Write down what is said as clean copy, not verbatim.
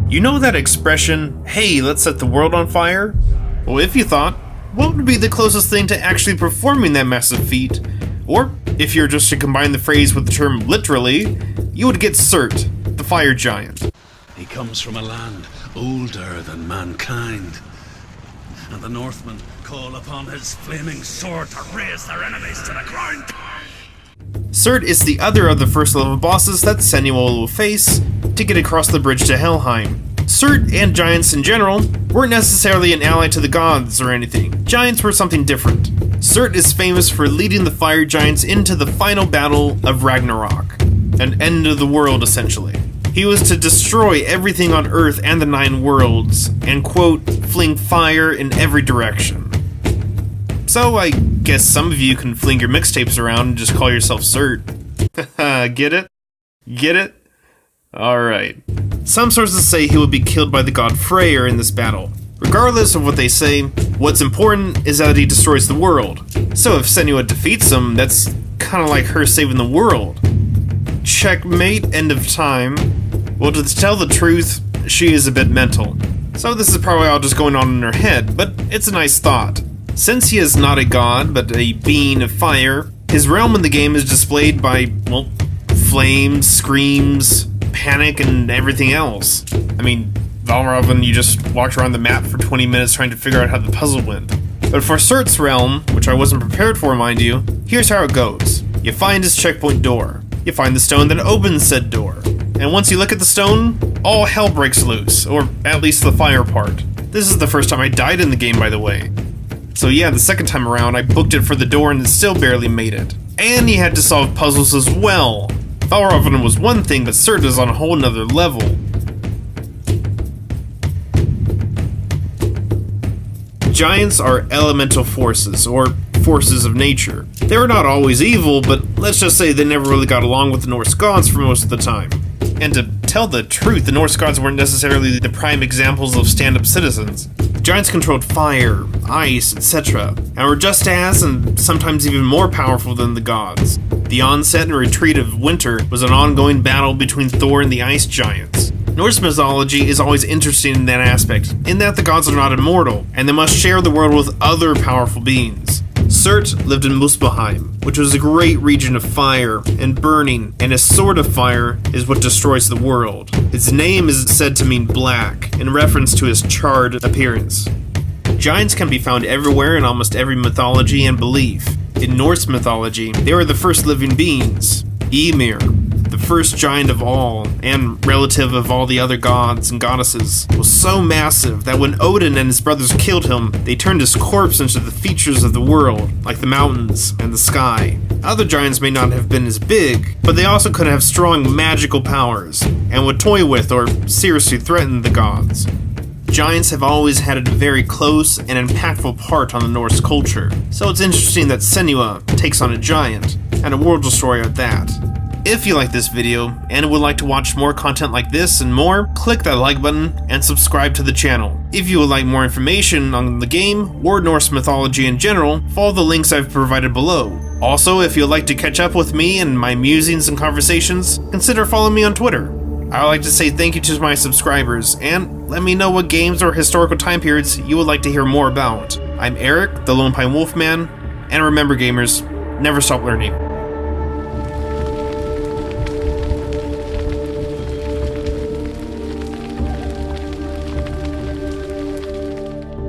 You know that expression, hey, let's set the world on fire? Well, if you thought, what would be the closest thing to actually performing that massive feat? Or, if you're just to combine the phrase with the term literally, you would get Surt, the fire giant. He comes from a land older than mankind, and the Northmen call upon his flaming sword to raise their enemies to the ground. Surt is the other of the first level bosses that Senua will face to get across the bridge to Helheim. Surt and giants in general weren't necessarily an ally to the gods or anything. Giants were something different. Surt is famous for leading the fire giants into the final battle of Ragnarok, an end of the world essentially. He was to destroy everything on Earth and the 9 worlds, and quote, fling fire in every direction. So I guess some of you can fling your mixtapes around and just call yourself Surt. Get it? Get it? Alright. Some sources say he will be killed by the god Freyr in this battle. Regardless of what they say, what's important is that he destroys the world. So if Senua defeats him, that's kinda like her saving the world. Checkmate, end of time. Well, to tell the truth, she is a bit mental. So this is probably all just going on in her head, but it's a nice thought. Since he is not a god, but a being of fire, his realm in the game is displayed by, well, flames, screams, panic, and everything else. I mean, Valravn, you just walked around the map for 20 minutes trying to figure out how the puzzle went. But for Surt's realm, which I wasn't prepared for, mind you, here's how it goes. You find his checkpoint door. You find the stone that opens said door. And once you look at the stone, all hell breaks loose, or at least the fire part. This is the first time I died in the game, by the way. So yeah, the second time around, I booked it for the door and it still barely made it. And he had to solve puzzles as well. Valravn was one thing, but Surt is on a whole nother level. Giants are elemental forces, or forces of nature. They were not always evil, but let's just say they never really got along with the Norse gods for most of the time. And to tell the truth, the Norse gods weren't necessarily the prime examples of stand-up citizens. Giants controlled fire, ice, etc., and were just as, and sometimes even more powerful than the gods. The onset and retreat of winter was an ongoing battle between Thor and the ice giants. Norse mythology is always interesting in that aspect, in that the gods are not immortal, and they must share the world with other powerful beings. Surt lived in Muspelheim, which was a great region of fire and burning, and his sword of fire is what destroys the world. His name is said to mean black, in reference to his charred appearance. Giants can be found everywhere in almost every mythology and belief. In Norse mythology, they were the first living beings. Ymir, the first giant of all, and relative of all the other gods and goddesses, was so massive that when Odin and his brothers killed him, they turned his corpse into the features of the world, like the mountains and the sky. Other giants may not have been as big, but they also could have strong magical powers, and would toy with or seriously threaten the gods. Giants have always had a very close and impactful part on the Norse culture, so it's interesting that Senua takes on a giant, and a world destroyer at that. If you like this video, and would like to watch more content like this and more, click that like button and subscribe to the channel. If you would like more information on the game, or Norse mythology in general, follow the links I've provided below. Also, if you'd like to catch up with me and my musings and conversations, consider following me on Twitter. I would like to say thank you to my subscribers, and let me know what games or historical time periods you would like to hear more about. I'm Eric, the LonePineWolfman, and remember gamers, never stop learning.